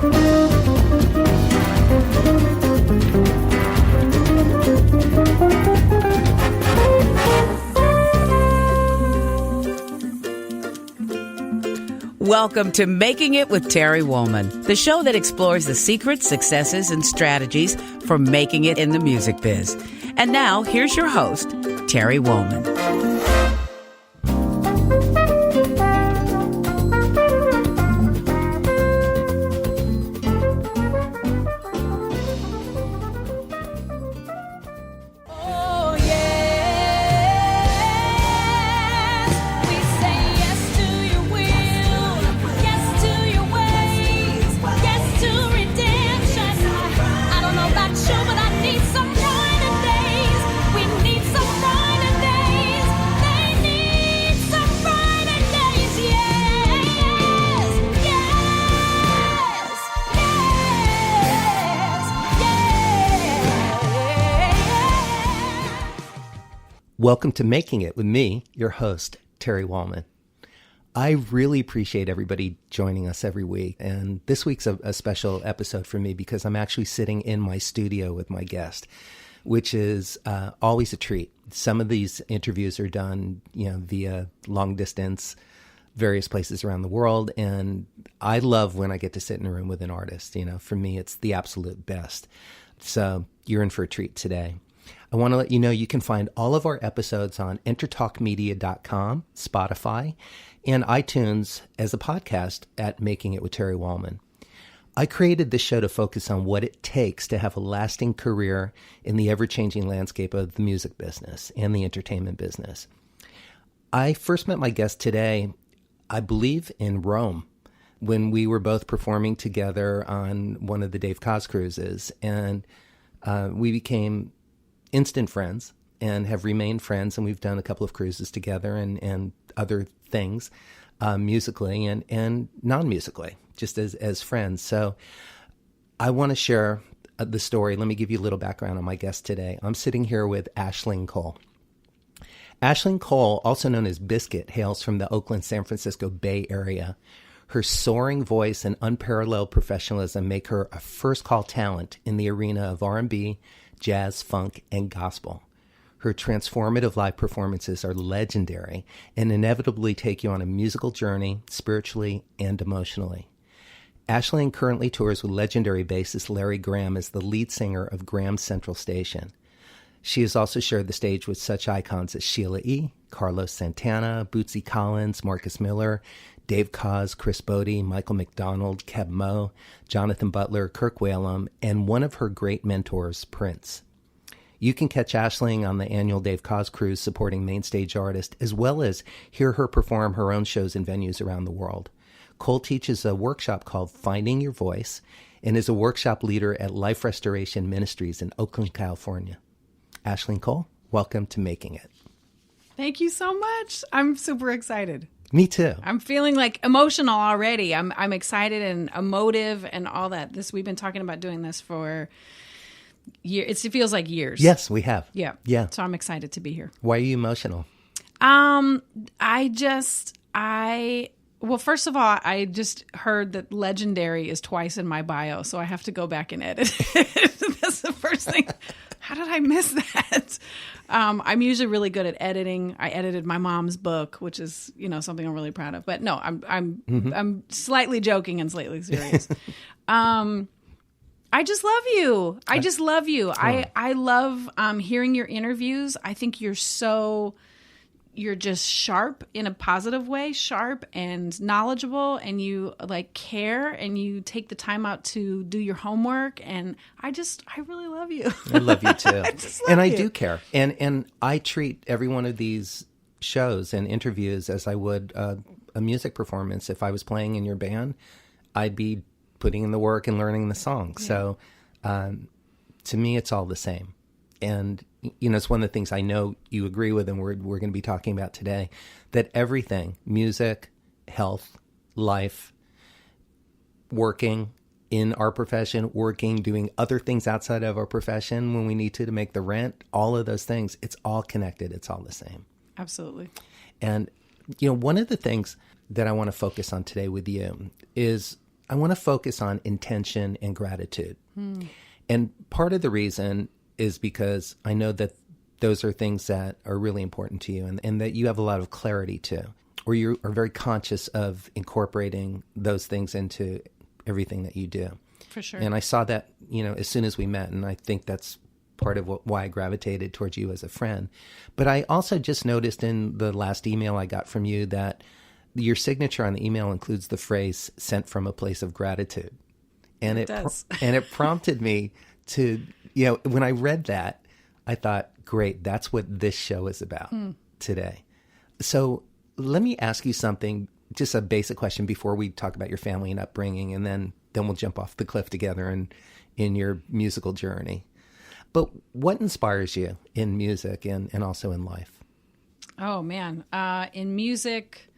Welcome to Making It with Terry Whalum, the show that explores the secrets, successes, and strategies for making it in the music biz. And now, here's your host, Terry Whalum. Welcome to Making It with me, your host, Terry Whalum. I really appreciate everybody joining us every week. And this week's a special episode for me because I'm actually sitting in my studio with my guest, which is always a treat. Some of these interviews are done, via long distance, various places around the world. And I love when I get to sit in a room with an artist. For me, it's the absolute best. So you're in for a treat today. I want to let you know you can find all of our episodes on entertalkmedia.com, Spotify, and iTunes as a podcast at Making It with Terry Whalum. I created this show to focus on what it takes to have a lasting career in the ever-changing landscape of the music business and the entertainment business. I first met my guest today, I believe, in Rome, when we were both performing together on one of the Dave Koz cruises, and we became instant friends and have remained friends, and we've done a couple of cruises together and other things musically and non-musically, just as friends. So I want to share the story. Let me give you a little background on my guest today. I'm sitting here with Ashling Cole. Ashling Cole, also known as Biscuit, hails from the Oakland, San Francisco Bay Area. Her soaring voice and unparalleled professionalism make her a first-call talent in the arena of R&B, jazz, funk, and gospel. Her transformative live performances are legendary and inevitably take you on a musical journey, spiritually and emotionally. Ashling currently tours with legendary bassist Larry Graham as the lead singer of Graham Central Station. She has also shared the stage with such icons as Sheila E., Carlos Santana, Bootsy Collins, Marcus Miller, Dave Koz, Chris Botti, Michael McDonald, Keb Mo, Jonathan Butler, Kirk Whalum, and one of her great mentors, Prince. You can catch Ashling on the annual Dave Koz cruise supporting main stage artists, as well as hear her perform her own shows in venues around the world. Cole teaches a workshop called Finding Your Voice and is a workshop leader at Life Restoration Ministries in Oakland, California. Ashling Cole, welcome to Making It. Thank you so much. I'm super excited. Me too. I'm feeling like emotional already. I'm excited and emotive and all that. We've been talking about doing this for years. It feels like years. Yes, we have. Yeah. Yeah. So I'm excited to be here. Why are you emotional? Well, first of all, I just heard that legendary is twice in my bio, so I have to go back and edit it. That's the first thing. How did I miss that? I'm usually really good at editing. I edited my mom's book, which is, something I'm really proud of. But no, I'm slightly joking and slightly serious. I just love you. I just love you. I love hearing your interviews. I think you're just sharp in a positive way, sharp and knowledgeable, and you care and you take the time out to do your homework. And I really love you. I love you too. I do care. And I treat every one of these shows and interviews as I would a music performance. If I was playing in your band, I'd be putting in the work and learning the song. Yeah. So to me, it's all the same. And, it's one of the things I know you agree with and we're going to be talking about today, that everything, music, health, life, working in our profession, doing other things outside of our profession when we need to make the rent, all of those things, it's all connected. It's all the same. Absolutely. And, one of the things that I want to focus on today with you is I want to focus on intention and gratitude. And part of the reason is because I know that those are things that are really important to you and that you have a lot of clarity to, or you are very conscious of incorporating those things into everything that you do. For sure. And I saw that, as soon as we met, and I think that's part of why I gravitated towards you as a friend. But I also just noticed in the last email I got from you that your signature on the email includes the phrase "sent from a place of gratitude," and it does. And it prompted me to, when I read that, I thought, great, that's what this show is about today. So let me ask you something, just a basic question before we talk about your family and upbringing, and then we'll jump off the cliff together and in your musical journey. But what inspires you in music and also in life? Oh, man. In music,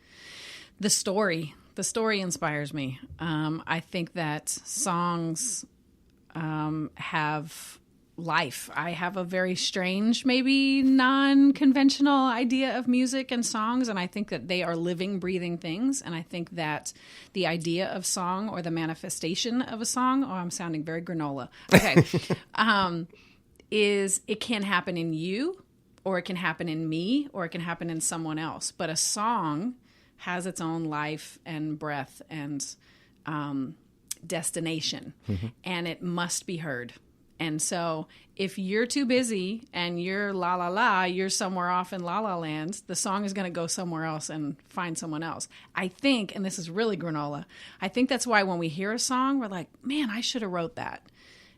the story inspires me. I think that songs have life. I have a very strange, maybe non-conventional idea of music and songs, and I think that they are living, breathing things. And I think that the idea of song or the manifestation of a song, I'm sounding very granola. Okay. Is it can happen in you, or it can happen in me, or it can happen in someone else. But a song has its own life and breath and destination, and it must be heard. And so if you're too busy and you're la la la, you're somewhere off in la la land, the song is going to go somewhere else and find someone else. I think, and this is really granola, I think that's why when we hear a song, we're like, man, I should have wrote that.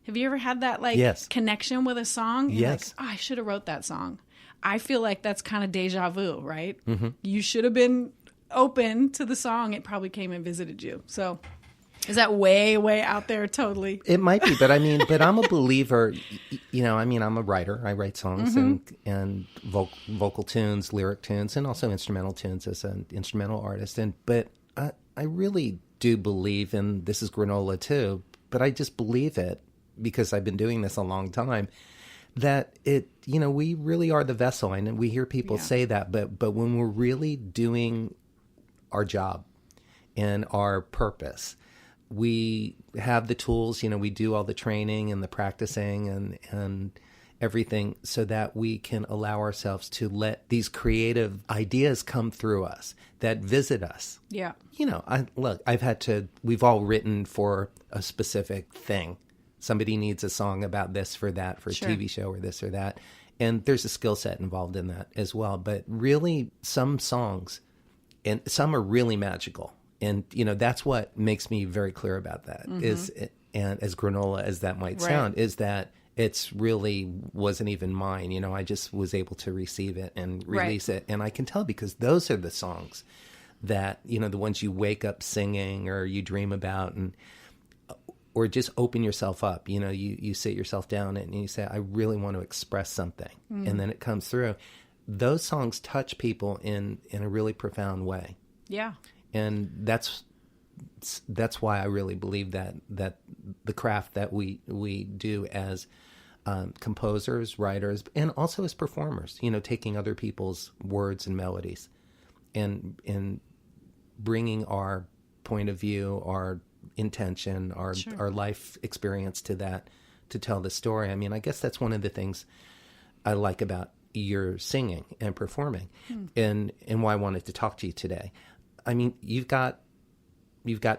Have you ever had that Yes. connection with a song? You're Yes. like, I should have wrote that song. I feel like that's kind of deja vu, right? You should have been open to the song. It probably came and visited you. So is that way, way out there? Totally. It might be, but I'm a believer, I'm a writer. I write songs and vocal tunes, lyric tunes, and also instrumental tunes as an instrumental artist. But I really do believe, and this is granola too, but I just believe it because I've been doing this a long time, that we really are the vessel. And we hear people say that, but when we're really doing our job and our purpose, we have the tools, we do all the training and the practicing and everything so that we can allow ourselves to let these creative ideas come through us that visit us. Yeah. We've all written for a specific thing. Somebody needs a song about this for that, for a TV show or this or that. And there's a skill set involved in that as well. But really, some songs, and some are really magical. And, that's what makes me very clear about that is, and as granola as that might sound, is that it's really wasn't even mine. I just was able to receive it and release it. And I can tell because those are the songs that, the ones you wake up singing or you dream about or just open yourself up. You sit yourself down and you say, I really want to express something. And then it comes through. Those songs touch people in a really profound way. Yeah. And that's why I really believe that the craft that we do as composers, writers, and also as performers, taking other people's words and melodies and bringing our point of view, our intention, our life experience to that, to tell the story. I mean, I guess that's one of the things I like about your singing and performing and why I wanted to talk to you today. I mean, you've got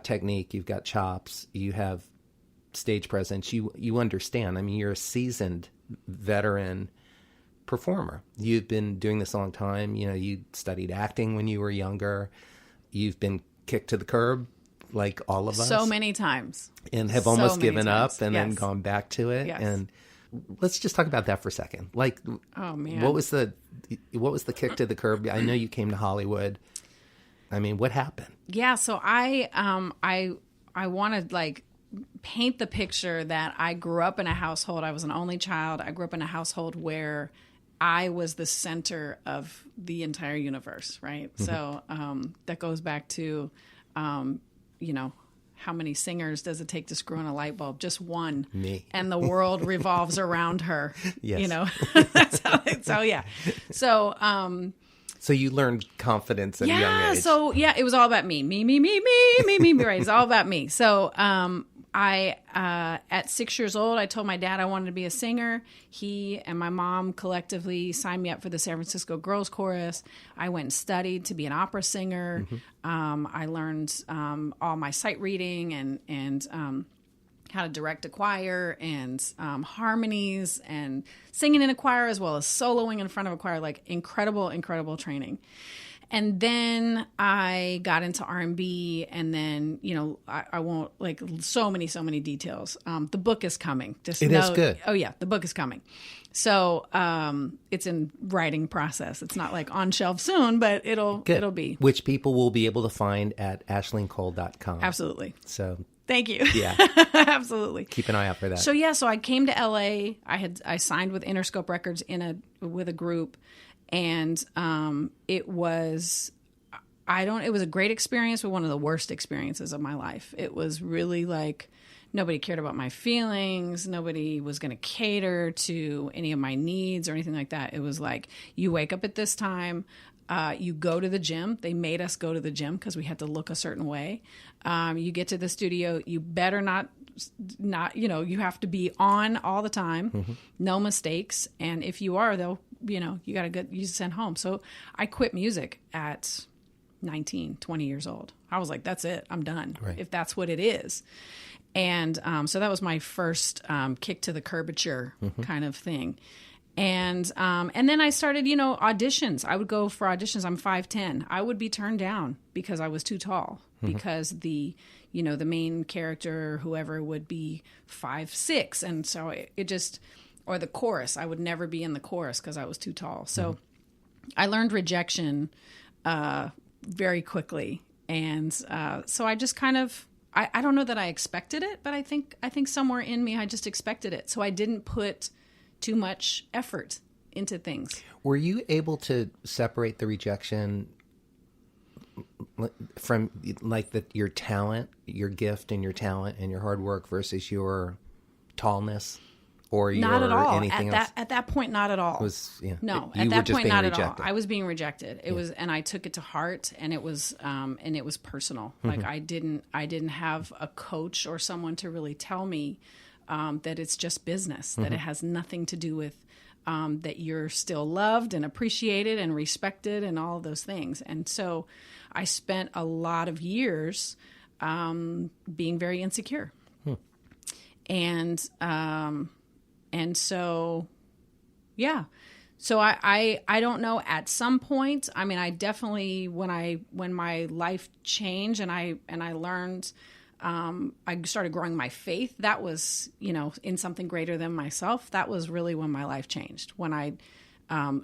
technique, you've got chops, you have stage presence, you understand. I mean, you're a seasoned veteran performer. You've been doing this a long time. You studied acting when you were younger. You've been kicked to the curb like all of us. So many times. And have almost given up and then gone back to it. Yes. And let's just talk about that for a second. Like, oh man, what was the kick to the curb? I know you came to Hollywood. I mean, what happened? Yeah, so I want to paint the picture that I grew up in a household. I was an only child. I grew up in a household where I was the center of the entire universe, right? So that goes back to, how many singers does it take to screw in a light bulb? Just one. Me. And the world revolves around her. Yes. That's how yeah. So So you learned confidence at a young age. So it was all about me, right? It's all about me. So I at 6 years old, I told my dad I wanted to be a singer. He and my mom collectively signed me up for the San Francisco Girls Chorus. I went and studied to be an opera singer. I learned all my sight reading and how to direct a choir and harmonies and singing in a choir as well as soloing in front of a choir, like incredible training. And then I got into R&B, and then, I won't, like, so many details. The book is coming. It is good. Oh, yeah, the book is coming. So it's in writing process. It's not, like, on shelf soon, but it'll be. Which people will be able to find at ashlingcole.com. Absolutely. So... Thank you. Yeah. Absolutely. Keep an eye out for that. So I came to LA. I signed with Interscope Records with a group, and it was a great experience, but one of the worst experiences of my life. It was really like nobody cared about my feelings. Nobody was going to cater to any of my needs or anything like that. It was like, you wake up at this time. You go to the gym. They made us go to the gym because we had to look a certain way. You get to the studio. You better not, you have to be on all the time. No mistakes. And if you are, they'll, you got to get you sent home. So I quit music at 19, 20 years old. I was like, that's it. I'm done. Right. If that's what it is. And so that was my first kick to the curvature kind of thing. And then I started, auditions. I would go for auditions. I'm 5'10". I would be turned down because I was too tall. Because the main character or whoever would be 5'6", and so it just, or the chorus. I would never be in the chorus because I was too tall. So I learned rejection very quickly, and so I just kind of. I don't know that I expected it, but I think somewhere in me I just expected it. So I didn't put too much effort into things. Were you able to separate the rejection from like your talent, your gift and your talent and your hard work versus your tallness or not at all. Anything else? At that point, not at all. No, at that point, not at all. I was being rejected. It was, and I took it to heart, and it was personal. Like I didn't have a coach or someone to really tell me that it's just business, that it has nothing to do with that you're still loved and appreciated and respected and all of those things. And so I spent a lot of years being very insecure. And so, yeah. So I don't know, at some point, I mean, I definitely, when my life changed and I learned, I started growing my faith. That was, in something greater than myself. That was really when my life changed, when I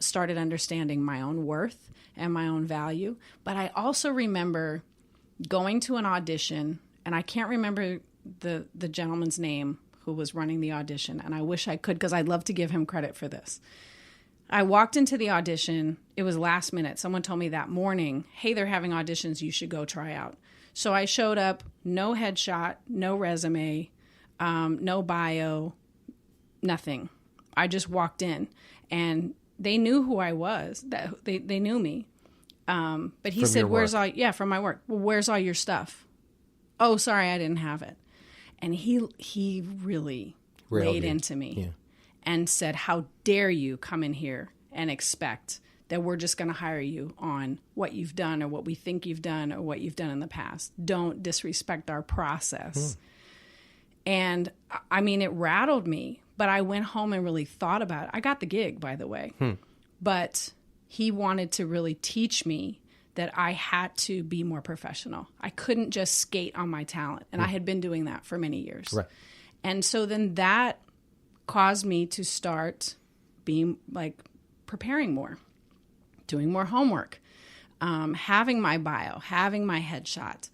started understanding my own worth and my own value. But I also remember going to an audition, and I can't remember the gentleman's name who was running the audition, and I wish I could, because I'd love to give him credit for this. I walked into the audition. It was last minute. Someone told me that morning, hey, they're having auditions. You should go try out. So I showed up, no headshot, no resume, no bio, nothing. I just walked in, and they knew who I was. That they knew me. But he said, from my work. Well, where's all your stuff? Oh, sorry, I didn't have it. And he really laid into me and said, how dare you come in here and expect that we're just going to hire you on what you've done or what we think you've done or what you've done in the past. Don't disrespect our process. And I mean, it rattled me, but I went home and really thought about it. I got the gig, by the way, but he wanted to really teach me that I had to be more professional. I couldn't just skate on my talent. And I had been doing that for many years. Right. And so then that caused me to start being preparing more, doing more homework, having my bio, having my headshot,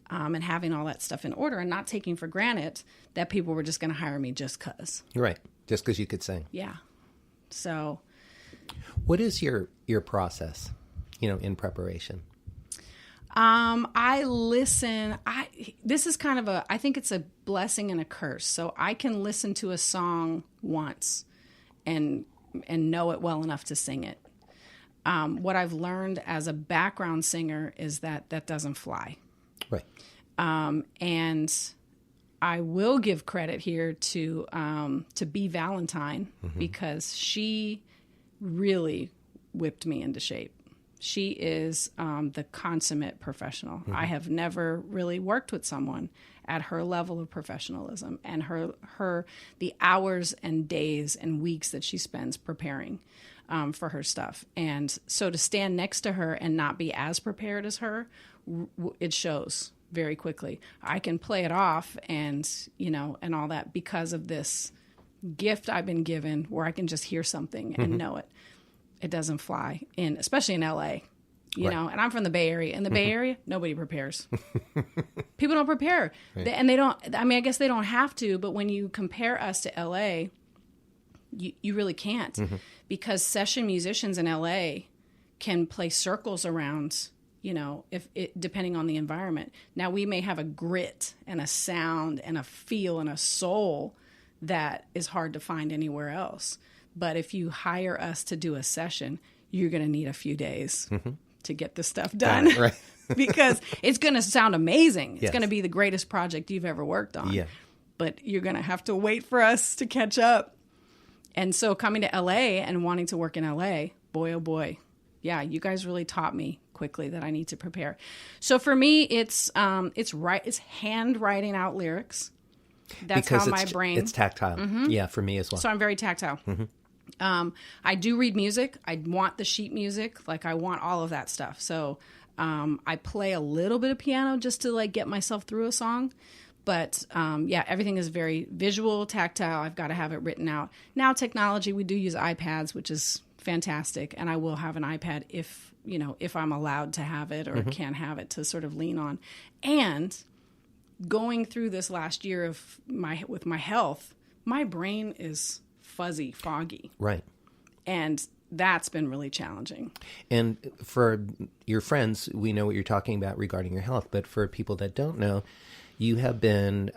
and having all that stuff in order, and not taking for granted that people were just going to hire me just because. Right. Just because you could sing. Yeah. So. What is your process, in preparation? I listen. This is kind of I think it's a blessing and a curse. So I can listen to a song once and know it well enough to sing it. What I've learned as a background singer is that doesn't fly. Right. And I will give credit here to B. Valentine, because she really whipped me into shape. She is the consummate professional. I have never really worked with someone at her level of professionalism, and the hours and days and weeks that she spends preparing for her stuff. And so to stand next to her and not be as prepared as her, it shows very quickly. I can play it off and all that because of this gift I've been given where I can just hear something and know it. It doesn't fly especially in LA, you know, and I'm from the Bay Area. In the Bay Area, nobody prepares. People don't prepare. Right. And they don't, I mean, I guess they don't have to, but when you compare us to LA, you really can't, because session musicians in LA can play circles around, depending on the environment. Now we may have a grit and a sound and a feel and a soul that is hard to find anywhere else. But if you hire us to do a session, you're going to need a few days to get the stuff done. Right. Because it's going to sound amazing. It's Yes. going to be the greatest project you've ever worked on. Yeah. But you're going to have to wait for us to catch up. And so coming to LA and wanting to work in LA, boy, oh boy. Yeah, you guys really taught me quickly that I need to prepare. So for me, it's hand writing out lyrics. That's Because how my brain. It's tactile. Yeah, for me as well. So I'm very tactile. I do read music. I want the sheet music. Like I want all of that stuff. So I play a little bit of piano just to like get myself through a song. But everything is very visual, tactile. I've got to have it written out. Now technology, we do use iPads, which is fantastic. And I will have an iPad if I'm allowed to have it or can have it to sort of lean on. And going through this last year with my health, my brain is fuzzy, foggy. Right. And that's been really challenging. And for your friends, we know what you're talking about regarding your health. But for people that don't know, you have been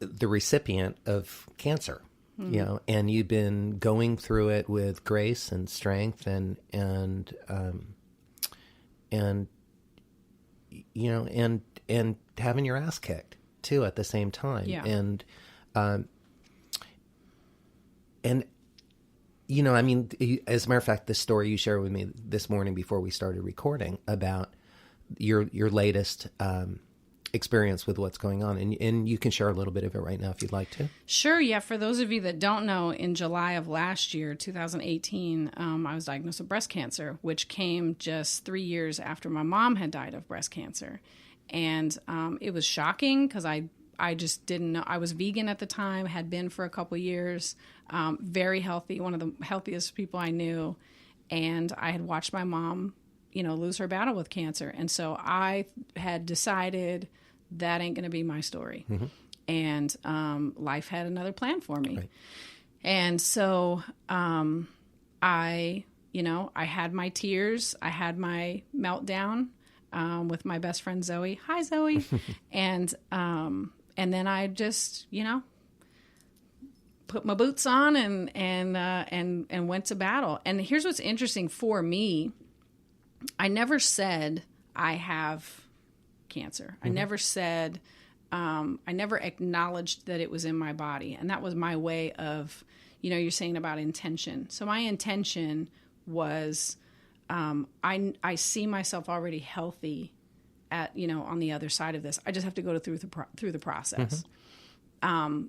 the recipient of cancer, and you've been going through it with grace and strength and having your ass kicked too at the same time. Yeah. And I mean, as a matter of fact, the story you shared with me this morning before we started recording about your latest experience with what's going on, and you can share a little bit of it right now if you'd like to. Sure, yeah. For those of you that don't know, in July of last year, 2018, I was diagnosed with breast cancer, which came just 3 years after my mom had died of breast cancer. And it was shocking because I just didn't know. I was vegan at the time, had been for a couple years, very healthy, one of the healthiest people I knew. And I had watched my mom, lose her battle with cancer. And so I had decided that ain't going to be my story. And life had another plan for me. Right. And so I had my tears. I had my meltdown with my best friend Zoe. Hi, Zoe. And then I just, put my boots on and went to battle. And here's what's interesting for me. I never said I have cancer. I never said, I never acknowledged that it was in my body. And that was my way of, you're saying about intention. So my intention was, I see myself already healthy on the other side of this. I just have to go through the process.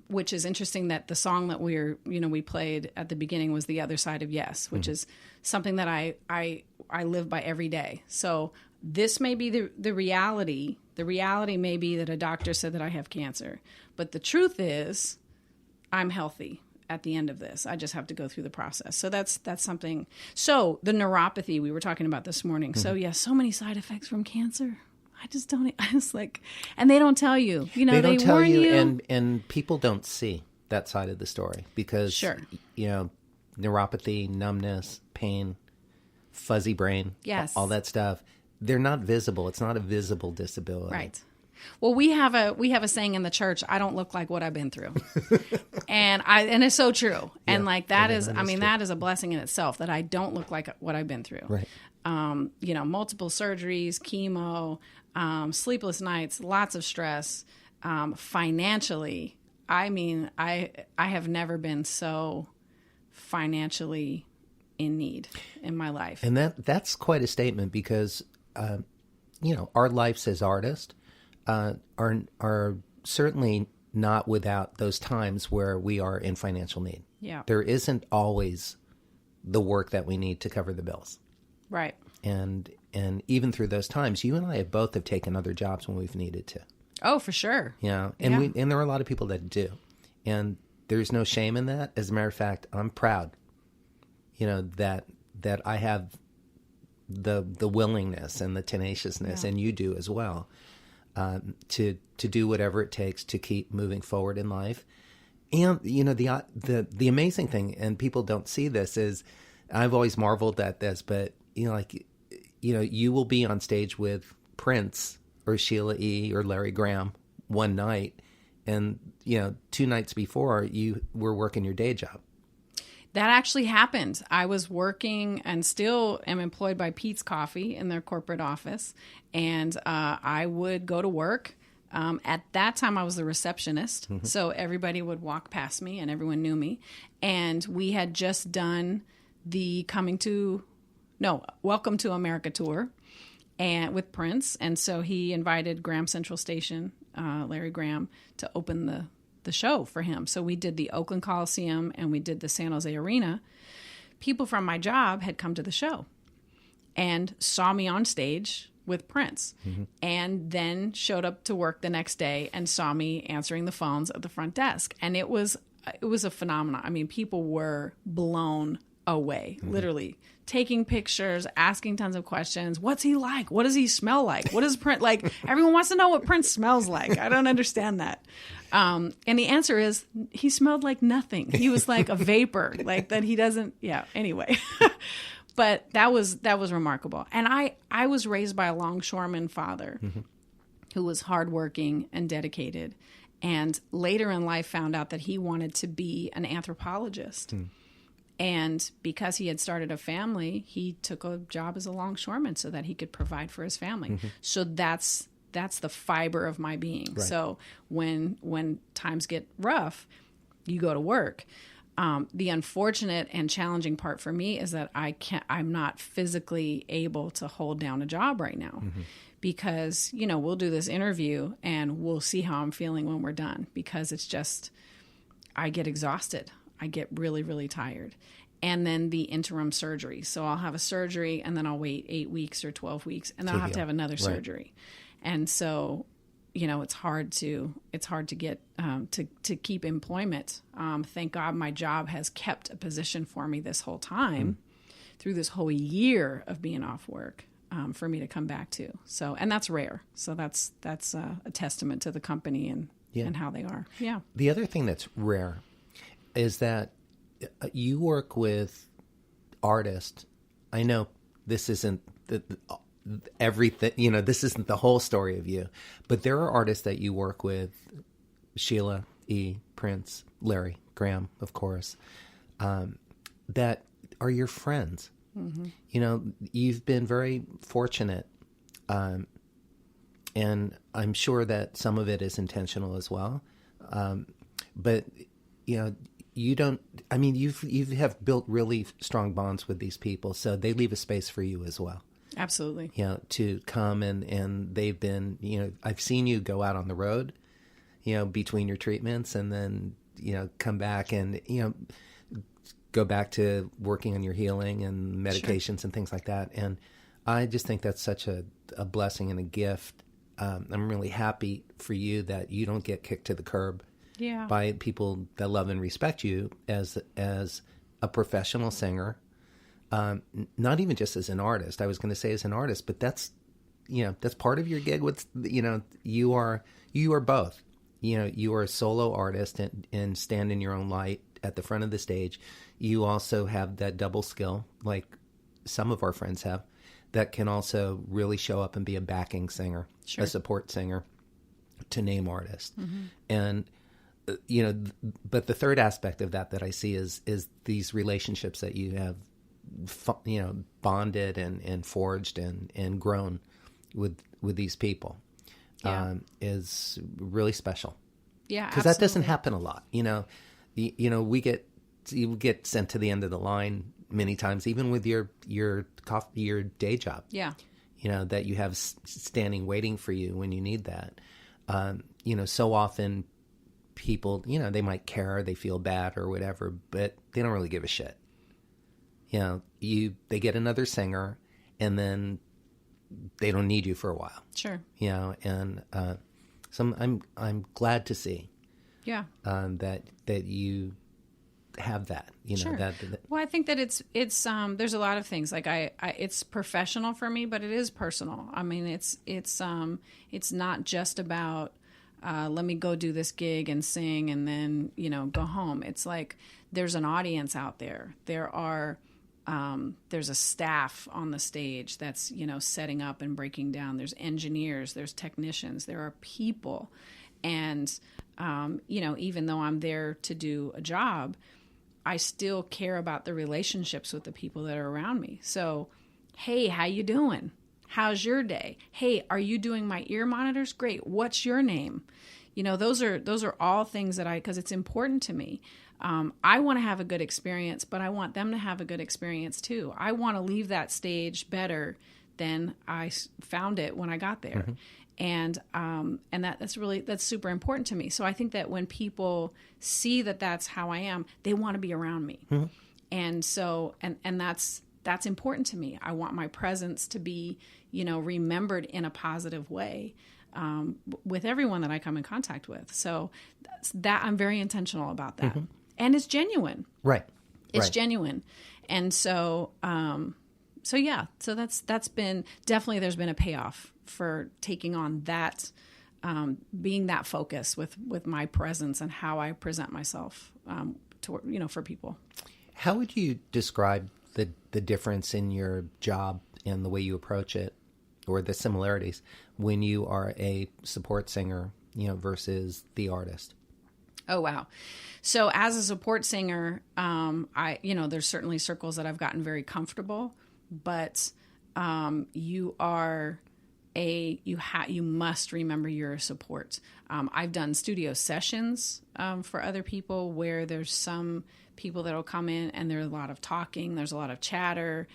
Which is interesting that the song that we played at the beginning was The Other Side of Yes, which is something that I live by every day. So this may be the reality. The reality may be that a doctor said that I have cancer, but the truth is I'm healthy at the end of this. I just have to go through the process. So that's something. So the neuropathy we were talking about this morning. So so many side effects from cancer. And they don't tell you, they don't tell warn you. And people don't see that side of the story because, neuropathy, numbness, pain, fuzzy brain, yes, all that stuff, they're not visible. It's not a visible disability. Right. Well, we have a saying in the church, I don't look like what I've been through. and it's so true. And like that is that is a blessing in itself, that I don't look like what I've been through. Right. Multiple surgeries, chemo, sleepless nights, lots of stress, financially. I mean, I have never been so financially in need in my life. And that's quite a statement, because, our lives as artists are certainly not without those times where we are in financial need. Yeah. There isn't always the work that we need to cover the bills. Right. And even through those times, you and I have taken other jobs when we've needed to. Oh, for sure. Yeah. And there are a lot of people that do. And there's no shame in that. As a matter of fact, I'm proud, that I have the willingness and the tenaciousness, and you do as well, to do whatever it takes to keep moving forward in life. And, the amazing thing, and people don't see this, is I've always marveled at this, but, you will be on stage with Prince or Sheila E. or Larry Graham one night, and 2 nights before you were working your day job. That actually happened. I was working and still am employed by Pete's Coffee in their corporate office, and I would go to work. At that time, I was the receptionist, so everybody would walk past me, and everyone knew me. And we had just done the Welcome to America tour, and with Prince, and so he invited Graham Central Station, Larry Graham, to open the show for him. So we did the Oakland Coliseum and we did the San Jose Arena. People from my job had come to the show and saw me on stage with Prince, and then showed up to work the next day and saw me answering the phones at the front desk. And it was a phenomenon. I mean, people were blown away, literally taking pictures, asking tons of questions. What's he like? What does he smell like? What is Prince like? Everyone wants to know what Prince smells like. I don't understand that. And the answer is, he smelled like nothing. He was like a vapor, like that he doesn't. Yeah. Anyway, but that was remarkable. And I was raised by a longshoreman father who was hardworking and dedicated, and later in life found out that he wanted to be an anthropologist. And because he had started a family, he took a job as a longshoreman so that he could provide for his family. So that's the fiber of my being. Right. So when times get rough, you go to work. The unfortunate and challenging part for me is that I'm not physically able to hold down a job right now, because, we'll do this interview and we'll see how I'm feeling when we're done, because it's just, I get exhausted. I get really, really tired. And then the interim surgery. So I'll have a surgery and then I'll wait 8 weeks or 12 weeks, and then I'll have to have another surgery. And so, it's hard to get, to keep employment. Thank God my job has kept a position for me this whole time, through this whole year of being off work, for me to come back to. So, and that's rare. So that's a testament to the company and how they are. Yeah. The other thing that's rare is that you work with artists. I know this isn't everything, this isn't the whole story of you, but there are artists that you work with, Sheila E, Prince, Larry Graham, of course, that are your friends. You've been very fortunate, and I'm sure that some of it is intentional as well. But you have built really strong bonds with these people, so they leave a space for you as well. Absolutely. To come and they've been, I've seen you go out on the road, between your treatments, and then, come back and, go back to working on your healing and medications and things like that. And I just think that's such a blessing and a gift. I'm really happy for you that you don't get kicked to the curb by people that love and respect you as a professional singer. Not even just as an artist. I was going to say as an artist, but that's part of your gig. You are both. You are a solo artist and stand in your own light at the front of the stage. You also have that double skill, like some of our friends have, that can also really show up and be a backing singer, a support singer. name artists. And but the third aspect of that I see is these relationships that you have, bonded and forged and grown with these people, is really special. Yeah, because that doesn't happen a lot. You get sent to the end of the line many times, even with your day job. Yeah. That you have standing waiting for you when you need that. So often people, they might care, they feel bad or whatever, but they don't really give a shit. They get another singer and then they don't need you for a while. Sure. And so I'm glad to see. Yeah. That you have that, Sure. Well, I think that it's there's a lot of things like I it's professional for me, but it is personal. I mean, it's not just about let me go do this gig and sing and then go home. It's like there's an audience out there. There's a staff on the stage that's setting up and breaking down. There's engineers, there's technicians, there are people, and even though I'm there to do a job, I still care about the relationships with the people that are around me. So, hey, how you doing? How's your day? Hey, are you doing my ear monitors? Great. What's your name? Those are all things that because it's important to me. I want to have a good experience, but I want them to have a good experience too. I want to leave that stage better than I found it when I got there. And that's super important to me. So I think that when people see that that's how I am, they want to be around me. And so, and that's important to me. I want my presence to be, remembered in a positive way, with everyone that I come in contact with. So that I'm very intentional about that. And it's genuine. Right. It's genuine. And so, so that's been definitely, there's been a payoff for taking on that, being that focus with my presence and how I present myself, for people. How would you describe the difference in your job and the way you approach it, or the similarities when you are a support singer, versus the artist? Oh, wow. So as a support singer, there's certainly circles that I've gotten very comfortable, but you must remember you're a support. I've done studio sessions for other people where there's some people that will come in and there's a lot of talking, there's a lot of chatter.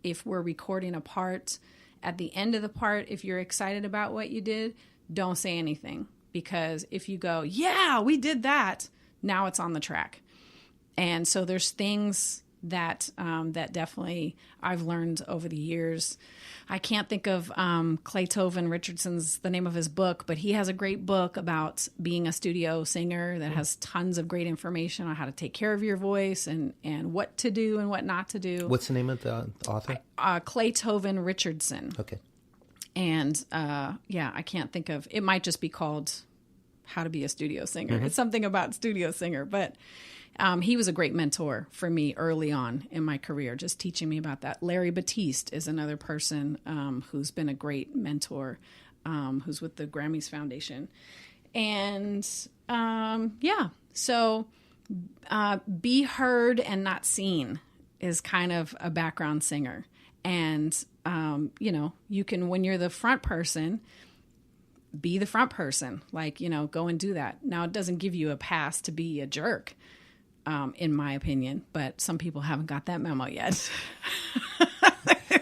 If we're recording a part, at the end of the part, if you're excited about what you did, don't say anything. Because if you go, yeah, we did that, now it's on the track. And so there's things that that definitely I've learned over the years. I can't think of Claytoven Richardson's, the name of his book, but he has a great book about being a studio singer that has tons of great information on how to take care of your voice and what to do and what not to do. What's the name of the author? Claytoven Richardson. Okay. And I can't think of, it might just be called How to Be a Studio Singer. It's something about studio singer, but he was a great mentor for me early on in my career, just teaching me about that. Larry Batiste is another person who's been a great mentor, who's with the Grammys Foundation. And so be heard and not seen is kind of a background singer. And, you can, when you're the front person, be the front person, go and do that. Now, it doesn't give you a pass to be a jerk, in my opinion, but some people haven't got that memo yet.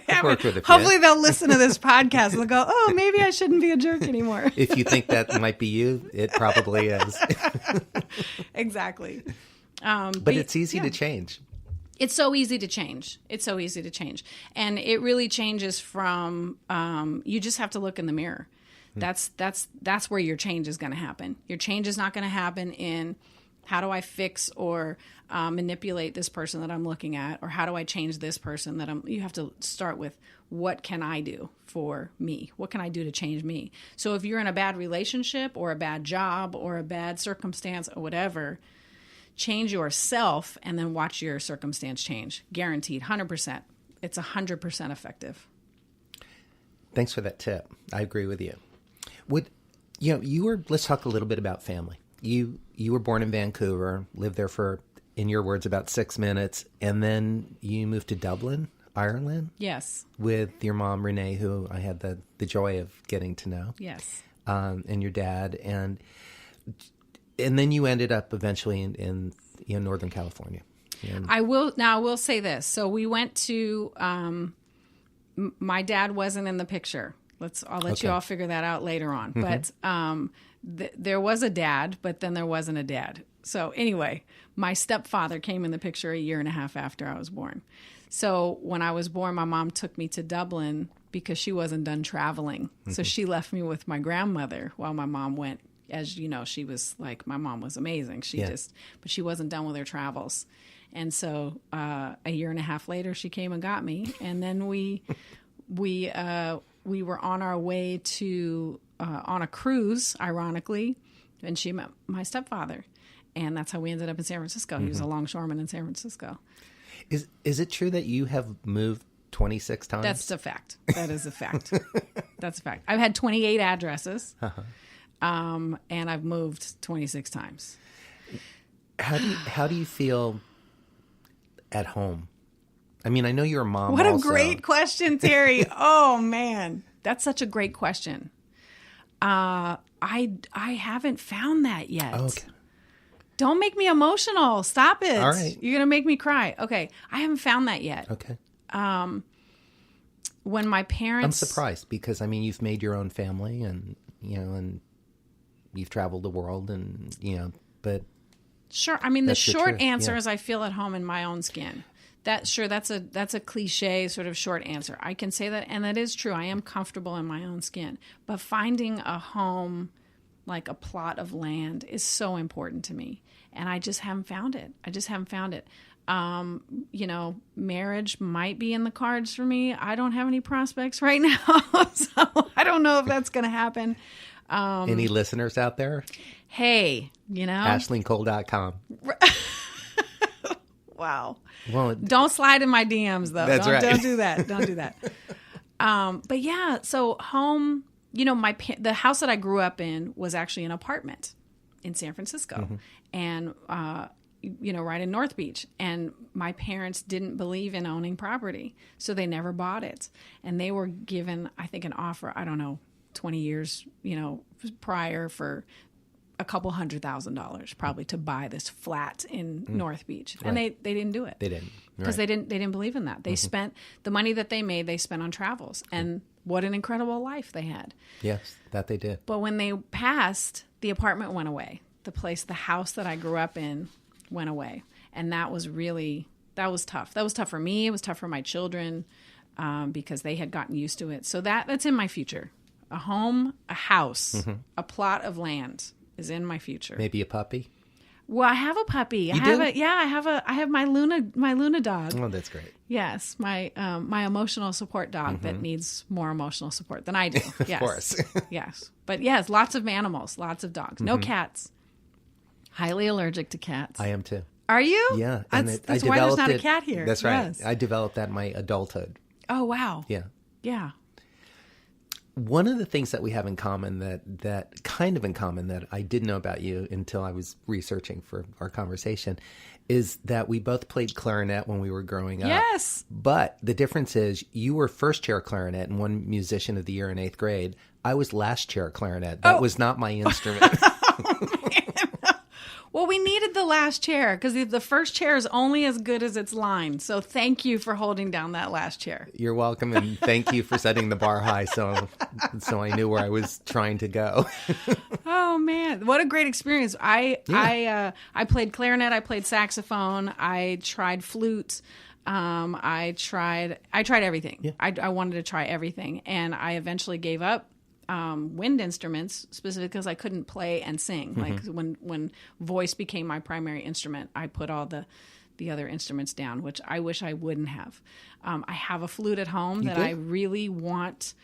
Hopefully they'll listen to this podcast and they'll go, oh, maybe I shouldn't be a jerk anymore. If you think that might be you, it probably is. Exactly. But it's easy to change. It's so easy to change. And it really changes from, you just have to look in the mirror. That's where your change is going to happen. Your change is not going to happen in how do I fix or manipulate this person that I'm looking at, or how do I change this person you have to start with, what can I do for me? What can I do to change me? So if you're in a bad relationship or a bad job or a bad circumstance or whatever, change yourself and then watch your circumstance change. Guaranteed, 100%. It's 100% effective. Thanks for that tip. I agree with you. Let's talk a little bit about family. You were born in Vancouver, lived there for, in your words, about 6 minutes, and then you moved to Dublin, Ireland? Yes. With your mom, Renee, who I had the joy of getting to know. Yes. And your dad. And then you ended up eventually in Northern California. And I will say this. So we went to, my dad wasn't in the picture. I'll let you all figure that out later on. Mm-hmm. But there was a dad, but then there wasn't a dad. So anyway, my stepfather came in the picture a year and a half after I was born. So when I was born, my mom took me to Dublin because she wasn't done traveling. Mm-hmm. So she left me with my grandmother while my mom went. As you know, she was like, my mom was amazing. But she wasn't done with her travels. And so a year and a half later, she came and got me. And then we were on our way to, on a cruise, ironically, and she met my stepfather. And that's how we ended up in San Francisco. Mm-hmm. He was a longshoreman in San Francisco. Is it true that you have moved 26 times? That's a fact. That is a fact. That's a fact. I've had 28 addresses, and I've moved 26 times. How do you feel at home? I mean, I know you're a mom. What also. A great question, Terry. Oh man, that's such a great question. I haven't found that yet. Okay. Don't make me emotional. Stop it. All right. You're going to make me cry. Okay. I haven't found that yet. Okay. When my parents... I'm surprised because, I mean, you've made your own family and you've traveled the world but... Sure. I mean, the short answer yeah. is I feel at home in my own skin. That's a cliche sort of short answer. I can say that, and that is true. I am comfortable in my own skin. But finding a home, like a plot of land, is so important to me. And I just haven't found it. Marriage might be in the cards for me. I don't have any prospects right now, so I don't know if that's going to happen. Any listeners out there? Hey, AshlingCole.com. Wow. Well, don't slide in my DMs, though. That's right. Don't do that. Don't do that. But yeah, so home, the house that I grew up in was actually an apartment in San Francisco. Mm-hmm. And, right in North Beach. And my parents didn't believe in owning property, so they never bought it. And they were given, I think, an offer, 20 years, prior for a couple $100,000 probably to buy this flat in North Beach. And they didn't do it. They didn't. Because they didn't believe in that. They spent the money that they made, they spent on travels. And what an incredible life they had. Yes, that they did. But when they passed, the apartment went away. The house that I grew up in went away. And that was tough. That was tough for me. It was tough for my children because they had gotten used to it. So that's in my future. A home, a house, a plot of land is in my future. Maybe a puppy? Well, I have a puppy. I have my Luna dog. Oh, that's great. Yes, my emotional support dog that needs more emotional support than I do. Yes. Of course. Yes. But yes, lots of animals, lots of dogs. No cats. Highly allergic to cats. I am too. Are you? Yeah. That's why there's not a cat here. That's right. Yes. I developed that in my adulthood. Oh, wow. Yeah. Yeah. One of the things that we have in common that I didn't know about you until I was researching for our conversation is that we both played clarinet when we were growing up. Yes. But the difference is you were first chair clarinet and won musician of the year in 8th grade. I was last chair clarinet. That was not my instrument. Well, we needed the last chair because the first chair is only as good as its line. So thank you for holding down that last chair. You're welcome, and thank you for setting the bar high so I knew where I was trying to go. Oh man, what a great experience! I played clarinet, I played saxophone, I tried flute, I tried everything. Yeah. I wanted to try everything, and I eventually gave up wind instruments, specifically because I couldn't play and sing. Like when voice became my primary instrument, I put all the other instruments down, which I wish I wouldn't have. I have a flute at home that I really want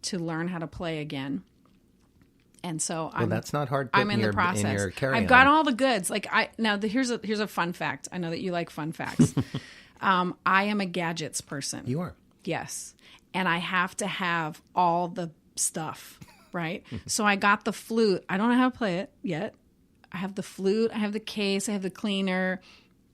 to learn how to play again. And so that's not hard. I'm in the process. In your carry-on. I've got all the goods. Like here's a fun fact. I know that you like fun facts. I am a gadgets person. You are. Yes. And I have to have all the stuff, right? So I got the flute. I don't know how to play it yet. I have the flute. I have the case. I have the cleaner.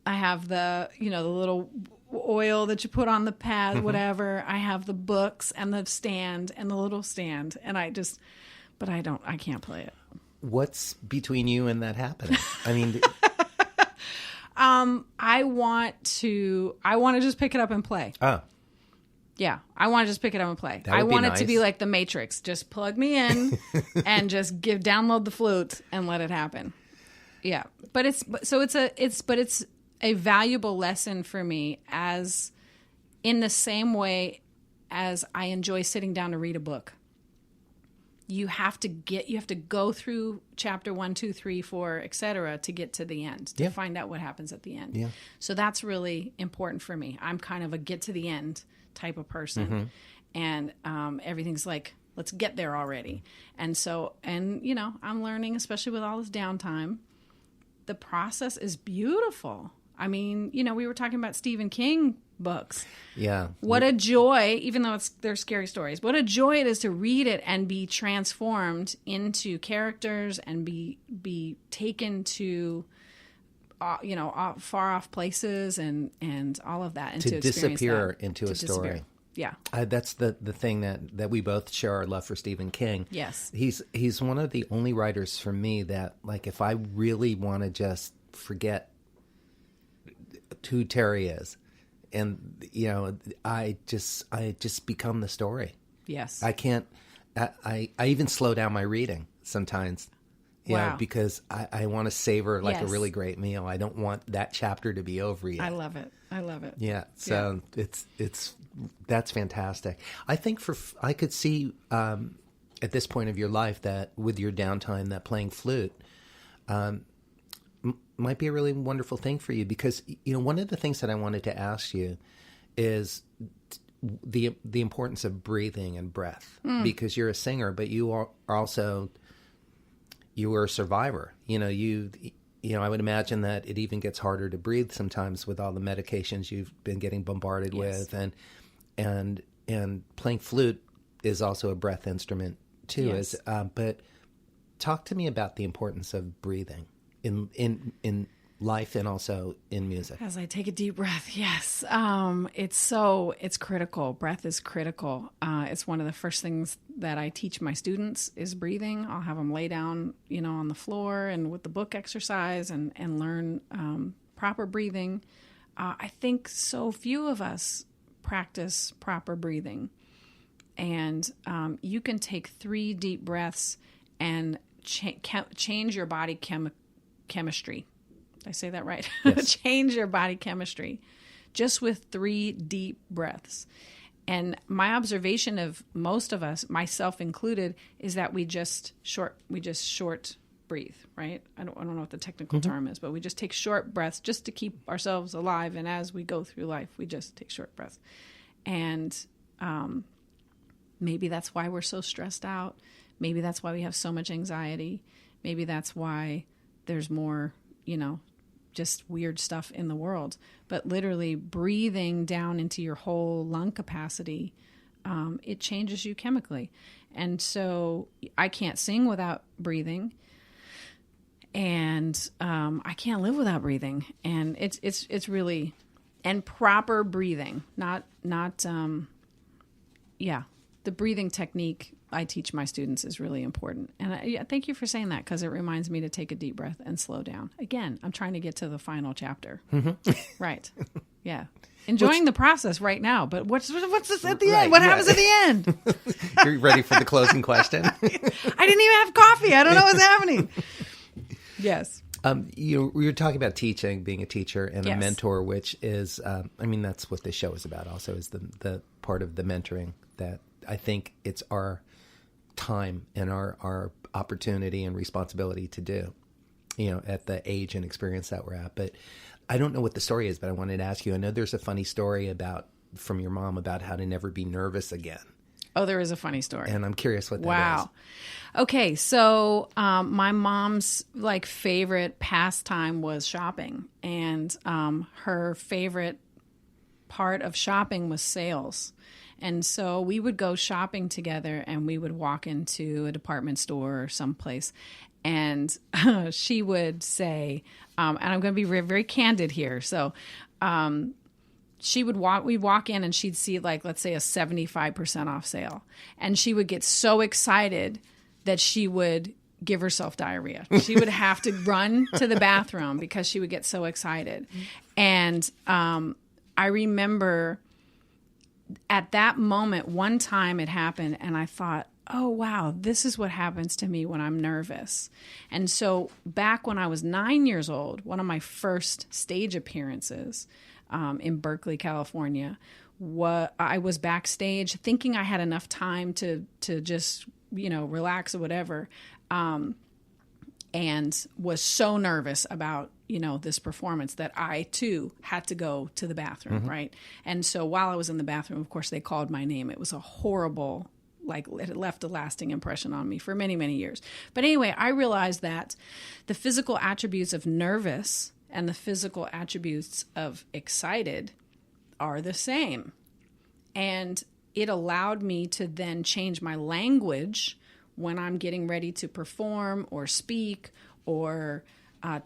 I have the, the little oil that you put on the pad, whatever. I have the books and the stand and the little stand. And I can't play it. What's between you and that happening? I mean, I want to just pick it up and play. Oh. Yeah, I want to just pick it up and play. I want it to be like the Matrix. Just plug me in and just download the flute and let it happen. Yeah, but it's a valuable lesson for me, as in the same way as I enjoy sitting down to read a book. You have to go through chapter 1, 2, 3, 4, etc. to get to the end, to find out what happens at the end. Yeah. So that's really important for me. I'm kind of a get to the end type of person. And everything's like, let's get there already. And so, I'm learning, especially with all this downtime, the process is beautiful. I mean, we were talking about Stephen King books. Yeah. What a joy, even though they're scary stories, what a joy it is to read it and be transformed into characters and be taken to far off places and all of that, and to disappear into a story. Yeah, that's the thing that we both share our love for Stephen King. Yes, he's one of the only writers for me that, like, if I really want to just forget who Terry is, and I just become the story. Yes, I can't. I even slow down my reading sometimes. Yeah, because I want to savor a really great meal. I don't want that chapter to be over yet. I love it. Yeah, so that's fantastic. I think I could see at this point of your life that with your downtime, that playing flute might be a really wonderful thing for you, because one of the things that I wanted to ask you is the importance of breathing and breath, because you're a singer, but you are also. You were a survivor. I would imagine that it even gets harder to breathe sometimes with all the medications you've been getting bombarded with, and playing flute is also a breath instrument too. Yes. But talk to me about the importance of breathing in life and also in music. As I take a deep breath, yes, it's critical. Breath is critical. It's one of the first things that I teach my students is breathing. I'll have them lay down, on the floor and with the book exercise and learn proper breathing. I think so few of us practice proper breathing, and you can take 3 deep breaths and change your body chemistry. Did I say that right? Yes. Change your body chemistry just with 3 deep breaths. And my observation of most of us, myself included, is that we just short breathe, right? I don't know what the technical term is, but we just take short breaths just to keep ourselves alive. And as we go through life, we just take short breaths. And maybe that's why we're so stressed out. Maybe that's why we have so much anxiety. Maybe that's why there's more, just weird stuff in the world. But literally breathing down into your whole lung capacity, it changes you chemically. And so I can't sing without breathing, and I can't live without breathing. And it's really, and proper breathing, the breathing technique I teach my students is really important. And thank you for saying that, because it reminds me to take a deep breath and slow down. Again, I'm trying to get to the final chapter. Right. Yeah. Enjoying the process right now. But what's this at the end? What happens at the end? You're ready for the closing question? I didn't even have coffee. I don't know what's happening. Yes. We were talking about teaching, being a teacher and a mentor, which is, that's what this show is about also, is the part of the mentoring that I think it's our time and our opportunity and responsibility to do, at the age and experience that we're at. But I don't know what the story is, but I wanted to ask you, I know there's a funny story from your mom about how to never be nervous again. Oh, there is a funny story. And I'm curious what that is. Wow. Okay. So, my mom's favorite pastime was shopping, and her favorite part of shopping was sales. And so we would go shopping together, and we would walk into a department store or someplace. And she would say, and I'm going to be very, very candid here. So we'd walk in, and she'd see, like, let's say a 75% off sale. And she would get so excited that she would give herself diarrhea. She would have to run to the bathroom because she would get so excited. And I remember at that moment, one time it happened, and I thought, oh, wow, this is what happens to me when I'm nervous. And so back when I was 9 years old, one of my first stage appearances in Berkeley, California, I was backstage thinking I had enough time to just, relax or whatever, and was so nervous about, this performance that I, too, had to go to the bathroom, right? And so while I was in the bathroom, of course, they called my name. It was a horrible, it left a lasting impression on me for many, many years. But anyway, I realized that the physical attributes of nervous and the physical attributes of excited are the same. And it allowed me to then change my language when I'm getting ready to perform or speak or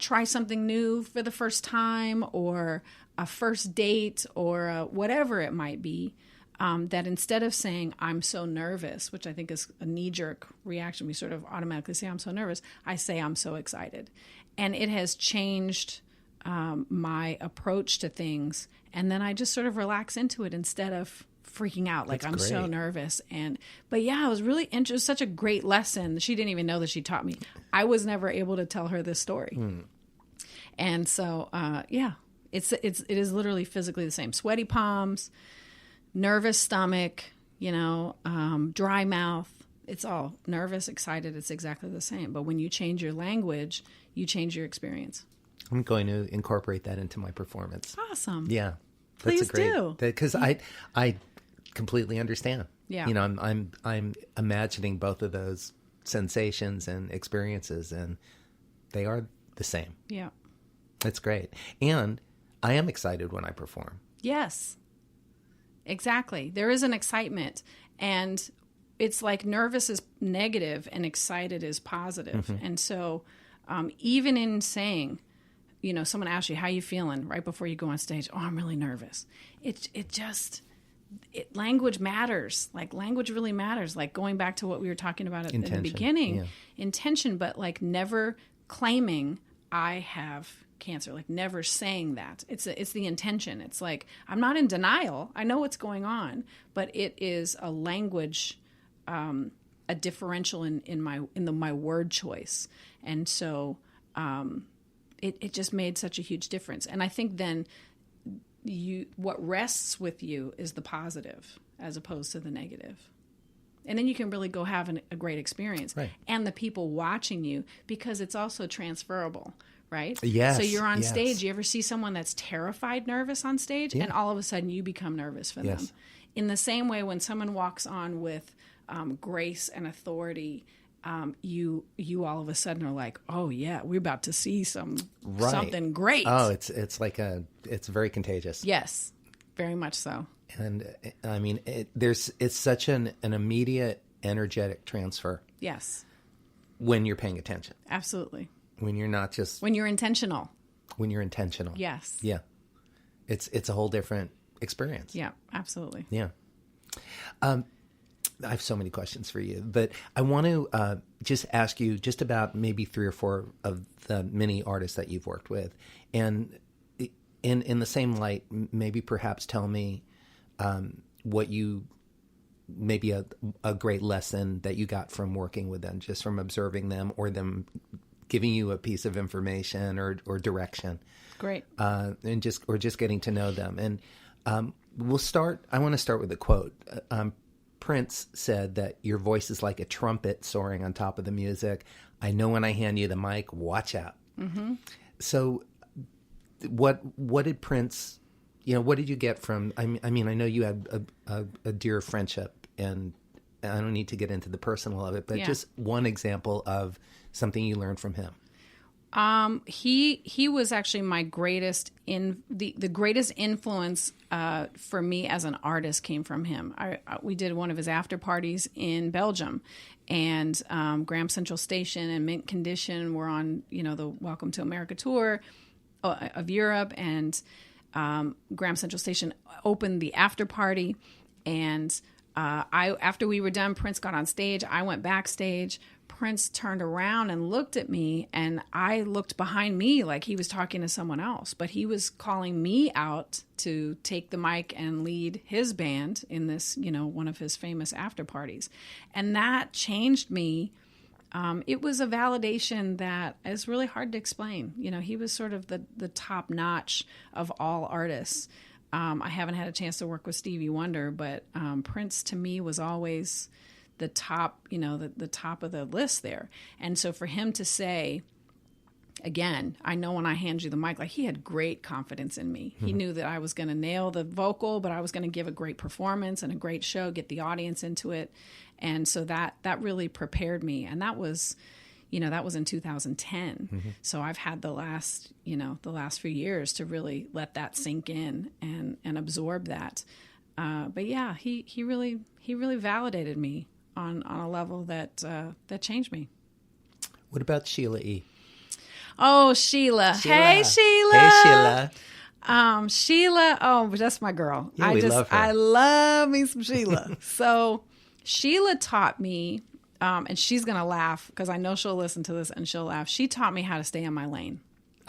try something new for the first time or a first date or whatever it might be, that instead of saying, I'm so nervous, which I think is a knee-jerk reaction, we sort of automatically say, I'm so nervous, I say, I'm so excited. And it has changed my approach to things. And then I just sort of relax into it instead of freaking out, like, I'm so nervous. But yeah, it was really interesting. It was such a great lesson. She didn't even know that she taught me. I was never able to tell her this story. And so, it is literally physically the same. Sweaty palms, nervous stomach, dry mouth. It's all nervous, excited. It's exactly the same. But when you change your language, you change your experience. I'm going to incorporate that into my performance. Awesome. Yeah. Please do. Because I completely understand. Yeah. I'm imagining both of those sensations and experiences, and they are the same. Yeah. That's great. And I am excited when I perform. Yes. Exactly. There is an excitement, and it's like nervous is negative and excited is positive. And so even in saying, someone asks you, how you feeling right before you go on stage? Oh, I'm really nervous. Language matters. Like, language really matters. Like, going back to what we were talking about at the beginning, intention, but like never claiming I have cancer, like never saying that. It's the intention. It's like, I'm not in denial. I know what's going on, but it is a language, a differential in my word choice. And so, it just made such a huge difference. And I think then what rests with you is the positive as opposed to the negative. And then you can really go have a great experience. Right. And the people watching you, because it's also transferable, right? Yes. So you're on stage. You ever see someone that's terrified nervous on stage? Yeah. And all of a sudden you become nervous for them. In the same way, when someone walks on with grace and authority, you all of a sudden are like, oh yeah, we're about to see something great. Oh, it's like it's very contagious. Yes, very much so. And I mean, it's such an immediate energetic transfer. Yes. When you're paying attention. Absolutely. When you're not just. When you're intentional. When you're intentional. Yes. Yeah. It's a whole different experience. Yeah, absolutely. Yeah. I have so many questions for you, but I want to just ask you just about maybe 3 or 4 of the many artists that you've worked with. And in the same light, maybe perhaps tell me what you, maybe a great lesson that you got from working with them, just from observing them or them giving you a piece of information or direction. Great. And just getting to know them. And I want to start with a quote. Prince said that your voice is like a trumpet soaring on top of the music. I know when I hand you the mic, watch out. Mm-hmm. So what did Prince, what did you get from, I mean, I know you had a dear friendship, and I don't need to get into the personal of it, but just one example of something you learned from him. He was actually my greatest the greatest influence for me as an artist came from him. We did one of his after parties in Belgium, and Graham Central Station and Mint Condition were on the Welcome to America tour of Europe, and Graham Central Station opened the after party, and after we were done, Prince got on stage. I went backstage. Prince turned around and looked at me, and I looked behind me like he was talking to someone else, but he was calling me out to take the mic and lead his band in this, one of his famous after parties. And that changed me. It was a validation that is really hard to explain. He was sort of the top notch of all artists. I haven't had a chance to work with Stevie Wonder, but Prince to me was always the top, the top of the list there. And so for him to say, again, I know when I hand you the mic, like he had great confidence in me. Mm-hmm. He knew that I was going to nail the vocal, but I was going to give a great performance and a great show, get the audience into it. And so that really prepared me. And that was in 2010. Mm-hmm. So I've had the last few years to really let that sink in and absorb that. But yeah, he really validated me on a level that changed me. What about Sheila E? Oh, Sheila. Hey, Sheila. Hey, Sheila. Sheila. Oh, that's my girl. Yeah, we love her. I love me some Sheila. So Sheila taught me, and she's going to laugh because I know she'll listen to this and she'll laugh. She taught me how to stay in my lane.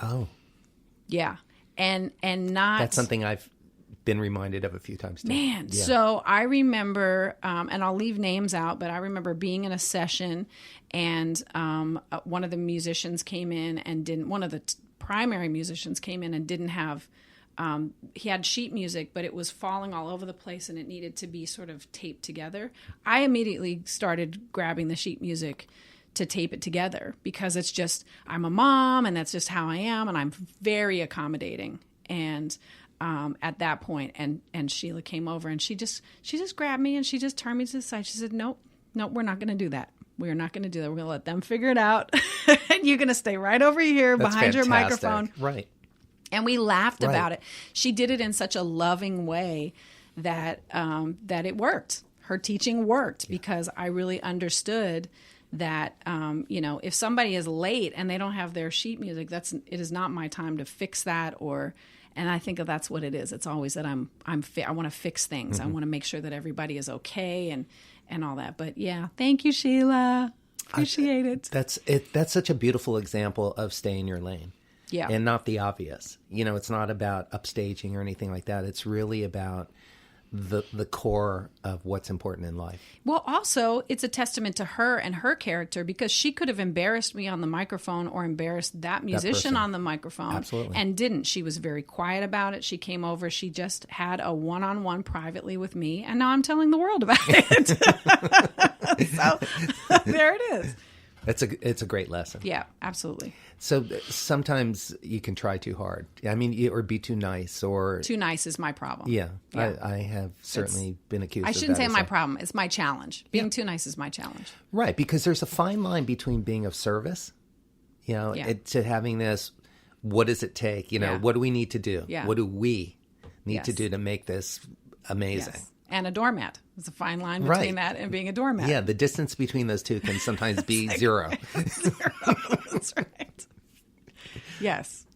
Oh. Yeah. And not. That's something I've been reminded of a few times too. Man, yeah. So I remember, and I'll leave names out, but I remember being in a session, and one of the musicians came in and one of the primary musicians came in and didn't have, he had sheet music, but it was falling all over the place and it needed to be sort of taped together. I immediately started grabbing the sheet music to tape it together because it's just, I'm a mom and that's just how I am, and I'm very accommodating. And at that point, and Sheila came over and she just grabbed me and she just turned me to the side. She said, nope, we're not going to do that. We're not going to do that. We're going to let them figure it out. And you're going to stay right over here behind your microphone. Right. And we laughed about it. She did it in such a loving way that it worked. Her teaching worked because I really understood that, if somebody is late and they don't have their sheet music, it is not my time to fix that and I think that's what it is. It's always that I want to fix things. Mm-hmm. I want to make sure that everybody is okay and all that. But yeah, thank you, Sheila. Appreciate it. That's such a beautiful example of stay in your lane. Yeah. And not the obvious. It's not about upstaging or anything like that. It's really about the core of what's important in life. Well, also, it's a testament to her and her character because she could have embarrassed me on the microphone or embarrassed that musician on the microphone. Absolutely. And didn't. She was very quiet about it. She came over. She just had a one-on-one privately with me, and now I'm telling the world about it. So there it is. It's a great lesson. Yeah, absolutely. So sometimes you can try too hard. I mean, or be too nice, or too nice is my problem. Yeah. I have certainly been accused. I of shouldn't that say as my well. problem. It's my challenge. Being too nice is my challenge. Right, because there's a fine line between being of service, to having this. What does it take? What do we need to do? Yeah. What do we need to do to make this amazing? Yes. And a doormat. There's a fine line between that and being a doormat. Yeah, the distance between those two can sometimes be zero. Zero. That's right. Yes.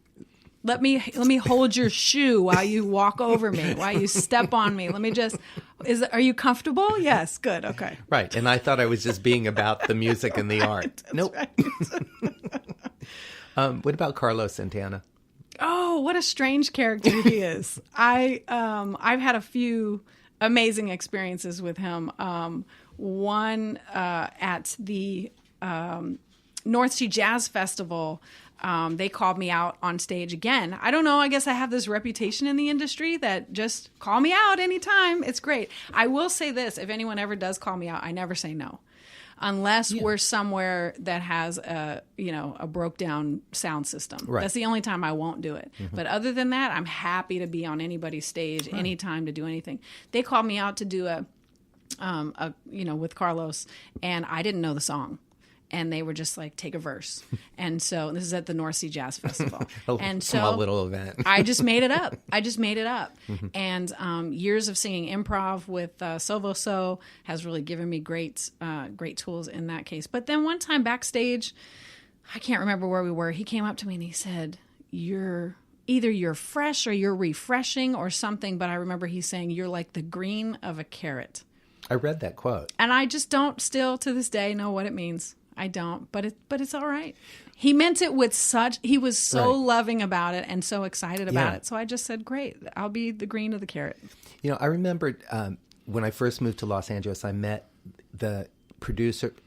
Let me hold your shoe while you walk over me, while you step on me. Are you comfortable? Yes. Good. Okay. Right. And I thought I was just being about the music and the art. Nope. Right. What about Carlos Santana? Oh, what a strange character he is. I've had a few amazing experiences with him. One at the North Sea Jazz Festival, they called me out on stage again. I don't know. I guess I have this reputation in the industry that just call me out anytime. It's great. I will say this. If anyone ever does call me out, I never say no. Unless we're somewhere that has a broke down sound system. Right. That's the only time I won't do it. Mm-hmm. But other than that, I'm happy to be on anybody's stage anytime to do anything. They called me out to do a with Carlos, and I didn't know the song. and they were just like, take a verse. And so this is at the North Sea Jazz Festival. And so small little event. I just made it up. And years of singing improv with Sovoso has really given me great tools in that case. But then one time backstage, I can't remember where we were, he came up to me and he said, you're fresh or you're refreshing or something. But I remember he's saying, you're like the green of a carrot. I read that quote. And I just don't still to this day know what it means. I don't, but it's all right. He meant it with he was so loving about it and so excited about it. So I just said, great, I'll be the green of the carrot. You know, I remember when I first moved to Los Angeles, I met the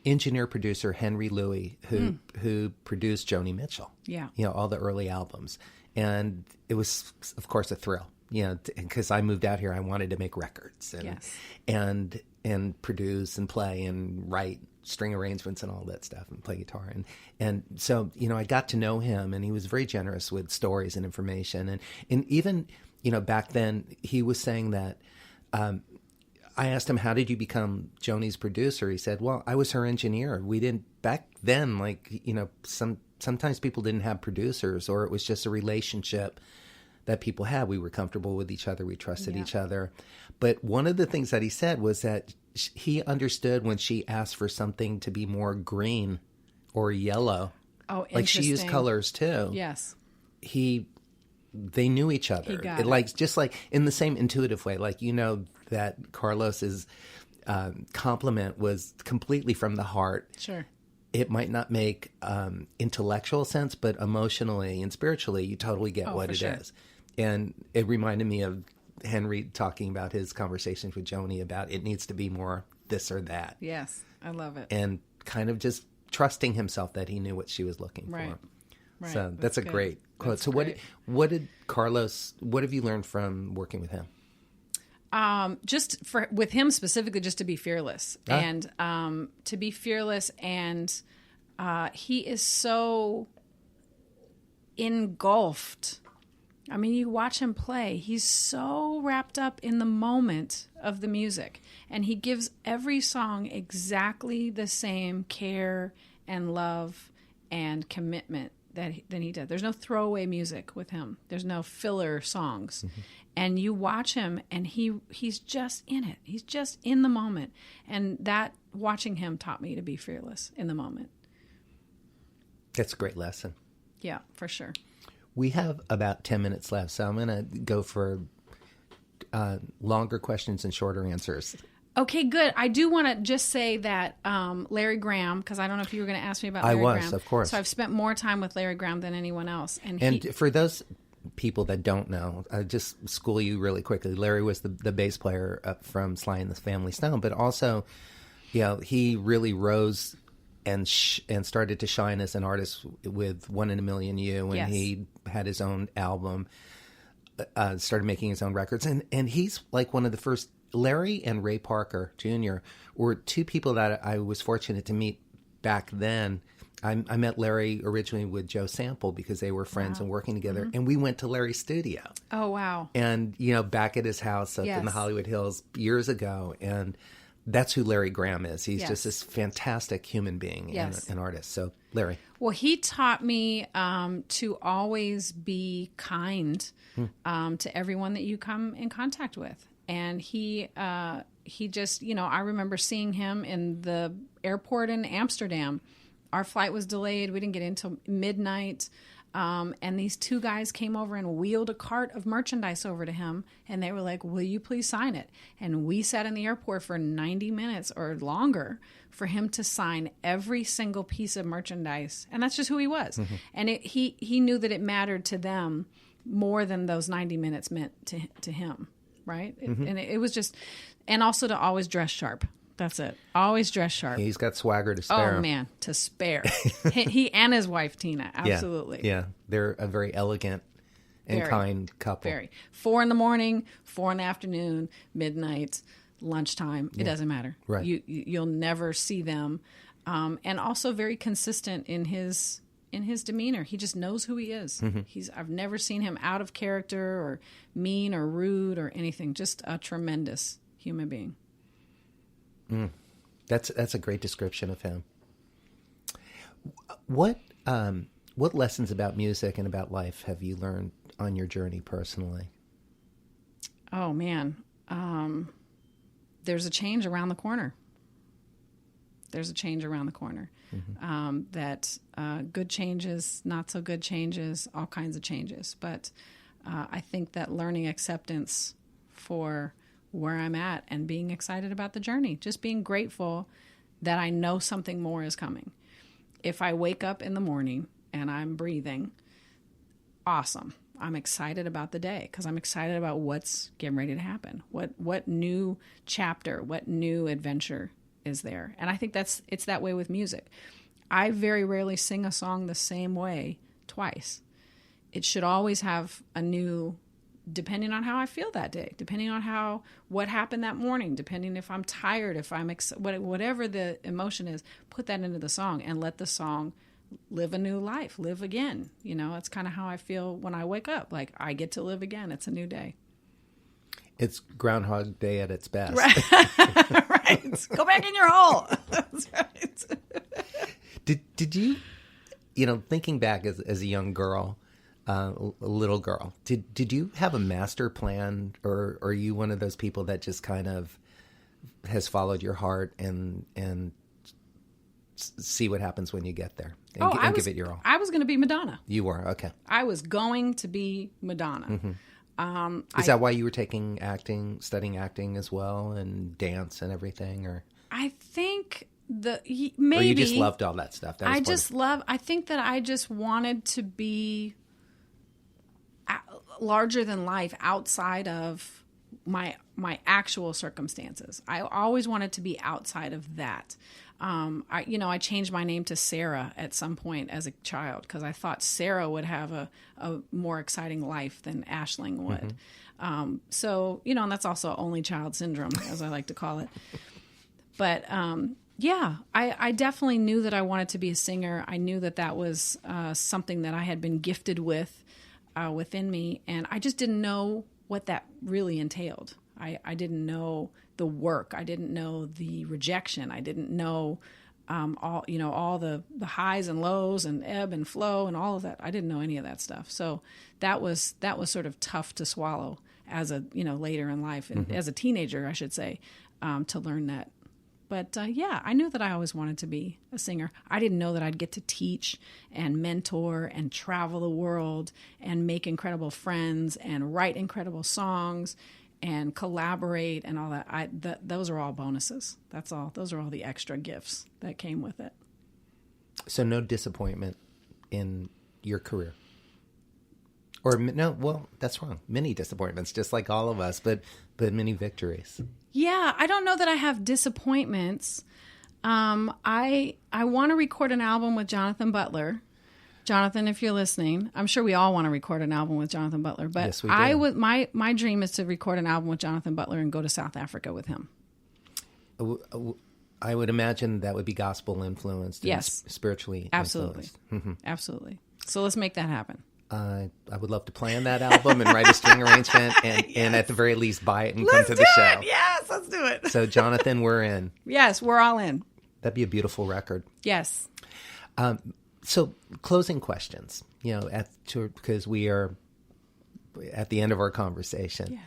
engineer-producer Henry Louis, who produced Joni Mitchell. Yeah. You know, all the early albums. And it was, of course, a thrill. You know, because I moved out here, I wanted to make records and produce and play and write string arrangements and all that stuff and play guitar. And so, you know, I got to know him, and he was very generous with stories and information. And even, you know, back then he was saying that I asked him, how did you become Joni's producer? He said, well, I was her engineer. We didn't, back then, like, you know, sometimes people didn't have producers, or it was just a relationship that people had. We were comfortable with each other. We trusted each other. But one of the things that he said was that he understood when she asked for something to be more green or yellow. Oh, like she used colors too. Yes. They knew each other. Just like in the same intuitive way. Like, you know, that Carlos's compliment was completely from the heart. Sure. It might not make intellectual sense, but emotionally and spiritually, you totally get what it is. And it reminded me of Henry talking about his conversations with Joni about it needs to be more this or that. Yes, I love it. And kind of just trusting himself that he knew what she was looking for. Right. So that's a great quote. So what did Carlos, what have you learned from working with him? With him specifically, just to be fearless and he is so engulfed. I mean, you watch him play, he's so wrapped up in the moment of the music, and he gives every song exactly the same care and love and commitment that he did. There's no throwaway music with him. There's no filler songs. Mm-hmm. And you watch him, and he's just in it. He's just in the moment. And that, watching him taught me to be fearless in the moment. That's a great lesson. Yeah, for sure. We have about 10 minutes left, so I'm going to go for longer questions and shorter answers. Okay, good. I do want to just say that Larry Graham, because I don't know if you were going to ask me about Larry Graham. I was, of course. So I've spent more time with Larry Graham than anyone else. And for those people that don't know, I'll just school you really quickly. Larry was the bass player from Sly and the Family Stone, but also, you know, he really rose and started to shine as an artist with 1 in a Million You, and he had his own album, started making his own records, and he's like one of the first. Larry and Ray Parker Jr. were two people that I was fortunate to meet back then. I met Larry originally with Joe Sample because they were friends and working together, and we went to Larry's studio. Oh, wow. And, you know, back at his house up in the Hollywood Hills years ago, and that's who Larry Graham is. He's just this fantastic human being and an artist. So, Larry. Well, he taught me to always be kind to everyone that you come in contact with. And he just, you know, I remember seeing him in the airport in Amsterdam. Our flight was delayed. We didn't get in until midnight. And these two guys came over and wheeled a cart of merchandise over to him. And they were like, will you please sign it? And we sat in the airport for 90 minutes or longer for him to sign every single piece of merchandise. And that's just who he was. Mm-hmm. And he knew that it mattered to them more than those 90 minutes meant to him. Right? And it was just, and also to always dress sharp. That's it. Always dress sharp. He's got swagger to spare. Oh, man, to spare. he and his wife, Tina, absolutely. Yeah. They're a very elegant and kind couple. Very. 4 a.m, 4 p.m, midnight, lunchtime. It doesn't matter. Right. You'll never see them. And also very consistent in his demeanor. He just knows who he is. Mm-hmm. I've never seen him out of character or mean or rude or anything. Just a tremendous human being. That's a great description of him. What lessons about music and about life have you learned on your journey personally? Oh, man. There's a change around the corner. That good changes, not so good changes, all kinds of changes. But I think that learning acceptance for where I'm at and being excited about the journey, just being grateful that I know something more is coming. If I wake up in the morning and I'm breathing, awesome. I'm excited about the day because I'm excited about what's getting ready to happen. What new chapter, what new adventure is there? And I think it's that way with music. I very rarely sing a song the same way twice. It should always have a new, depending on how I feel that day, depending on what happened that morning, depending if I'm tired, if I'm whatever the emotion is, put that into the song and let the song live a new life, live again. It's kind of how I feel when I wake up. Like I get to live again. It's a new day. It's Groundhog Day at its best. Right. Go back in your hole. That's right. Did you, thinking back as a young girl, a little girl, did you have a master plan, or are you one of those people that just kind of has followed your heart and see what happens when you get there and give it your all? I was going to be Madonna. You were? Okay. I was going to be Madonna. Mm-hmm. Is that why you were studying acting as well, and dance and everything, or? I think maybe. Or you just loved all that stuff. I think that I just wanted to be larger than life outside of my actual circumstances. I always wanted to be outside of that. I changed my name to Sarah at some point as a child because I thought Sarah would have a more exciting life than Ashling would. Mm-hmm. And that's also only child syndrome, as I like to call it. But I definitely knew that I wanted to be a singer. I knew that was something that I had been gifted with within me, and I just didn't know what that really entailed. I didn't know the work. I didn't know the rejection. I didn't know all the highs and lows and ebb and flow and all of that. I didn't know any of that stuff. So that was sort of tough to swallow as a later in life and as a teenager, I should say, to learn that. But I knew that I always wanted to be a singer. I didn't know that I'd get to teach and mentor and travel the world and make incredible friends and write incredible songs and collaborate and all that. Those are all bonuses. That's all. Those are all the extra gifts that came with it. So no disappointment in your career? Or no, well, that's wrong. Many disappointments, just like all of us, but many victories. Yeah, I don't know that I have disappointments. I want to record an album with Jonathan Butler. Jonathan, if you're listening, I'm sure we all want to record an album with Jonathan Butler. But yes, we do. My dream is to record an album with Jonathan Butler and go to South Africa with him. I would imagine that would be gospel influenced. Yes, and spiritually absolutely, influenced. Absolutely. So let's make that happen. I would love to plan that album and write a string arrangement and at the very least buy it and come to the show. Yes, let's do it. So Jonathan, we're in. Yes, we're all in. That'd be a beautiful record. Yes. So closing questions, because we are at the end of our conversation.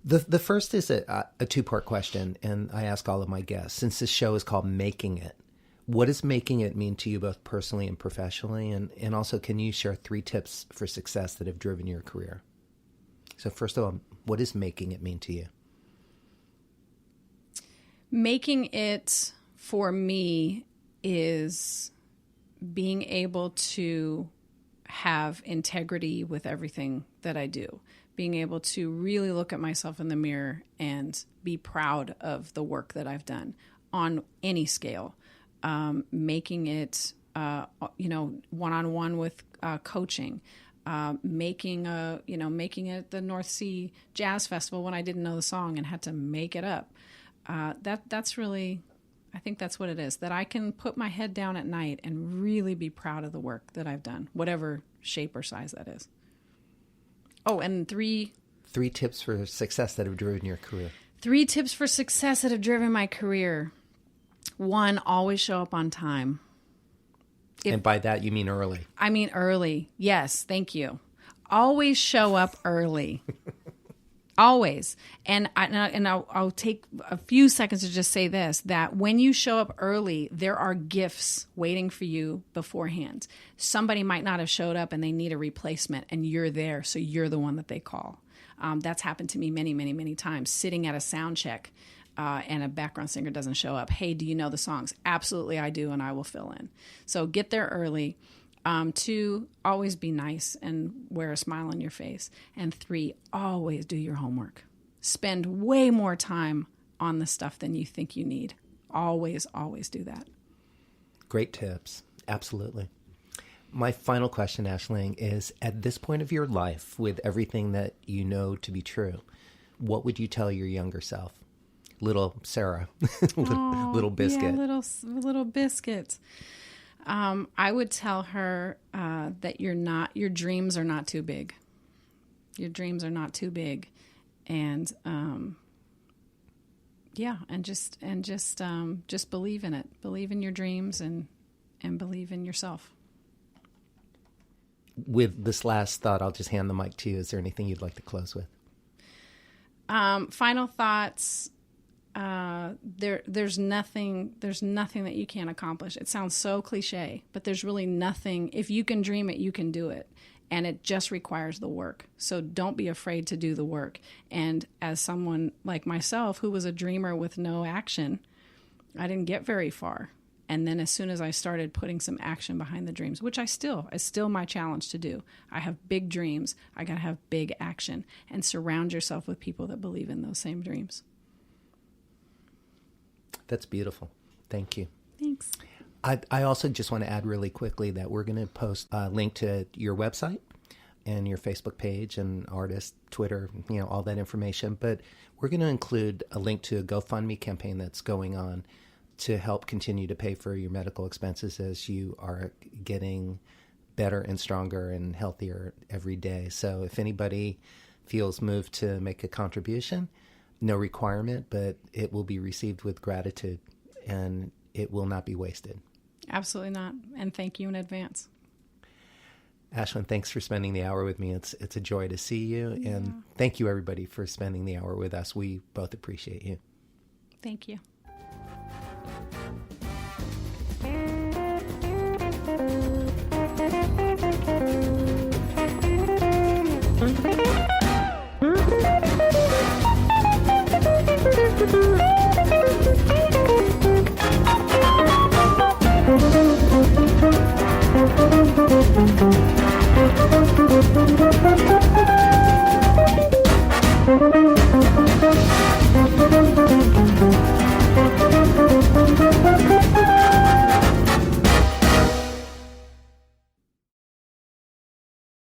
Yes. The first is a two-part question, and I ask all of my guests, since this show is called Making It, what does making it mean to you both personally and professionally? And also, can you share 3 tips for success that have driven your career? So first of all, what does making it mean to you? Making it for me is being able to have integrity with everything that I do. Being able to really look at myself in the mirror and be proud of the work that I've done on any scale. Making it, one-on-one with coaching, making it the North Sea Jazz Festival when I didn't know the song and had to make it up. That's really, I think that's what it is, that I can put my head down at night and really be proud of the work that I've done, whatever shape or size that is. Oh, and 3 tips for success that have driven your career. 3 tips for success that have driven my career. 1, always show up on time. And by that, you mean early. I mean early. Yes, thank you. Always show up early. Always. And I'll take a few seconds to just say this, that when you show up early, there are gifts waiting for you beforehand. Somebody might not have showed up and they need a replacement, and you're there, so you're the one that they call. That's happened to me many, many, many times, sitting at a sound check and a background singer doesn't show up. Hey, do you know the songs? Absolutely, I do, and I will fill in. So get there early. 2, always be nice and wear a smile on your face. And 3, always do your homework. Spend way more time on the stuff than you think you need. Always, always do that. Great tips. Absolutely. My final question, Ashling, is at this point of your life, with everything that you know to be true, what would you tell your younger self? Little Sarah, little Biscuit. Yeah, little Biscuit. I would tell her that your dreams are not too big. Your dreams are not too big, and just believe in it. Believe in your dreams and believe in yourself. With this last thought, I'll just hand the mic to you. Is there anything you'd like to close with? Final thoughts. There's nothing that you can't accomplish. It sounds so cliche, but there's really nothing. If you can dream it, you can do it. And it just requires the work. So don't be afraid to do the work. And as someone like myself, who was a dreamer with no action, I didn't get very far. And then as soon as I started putting some action behind the dreams, which is still my challenge to do. I have big dreams. I got to have big action, and surround yourself with people that believe in those same dreams. That's beautiful. Thank you. Thanks. I also just want to add really quickly that we're going to post a link to your website and your Facebook page and artist, Twitter, all that information. But we're going to include a link to a GoFundMe campaign that's going on to help continue to pay for your medical expenses as you are getting better and stronger and healthier every day. So if anybody feels moved to make a contribution, no requirement, but it will be received with gratitude and it will not be wasted. Absolutely not. And thank you in advance. Ashling, thanks for spending the hour with me. It's a joy to see you. And thank you, everybody, for spending the hour with us. We both appreciate you. Thank you.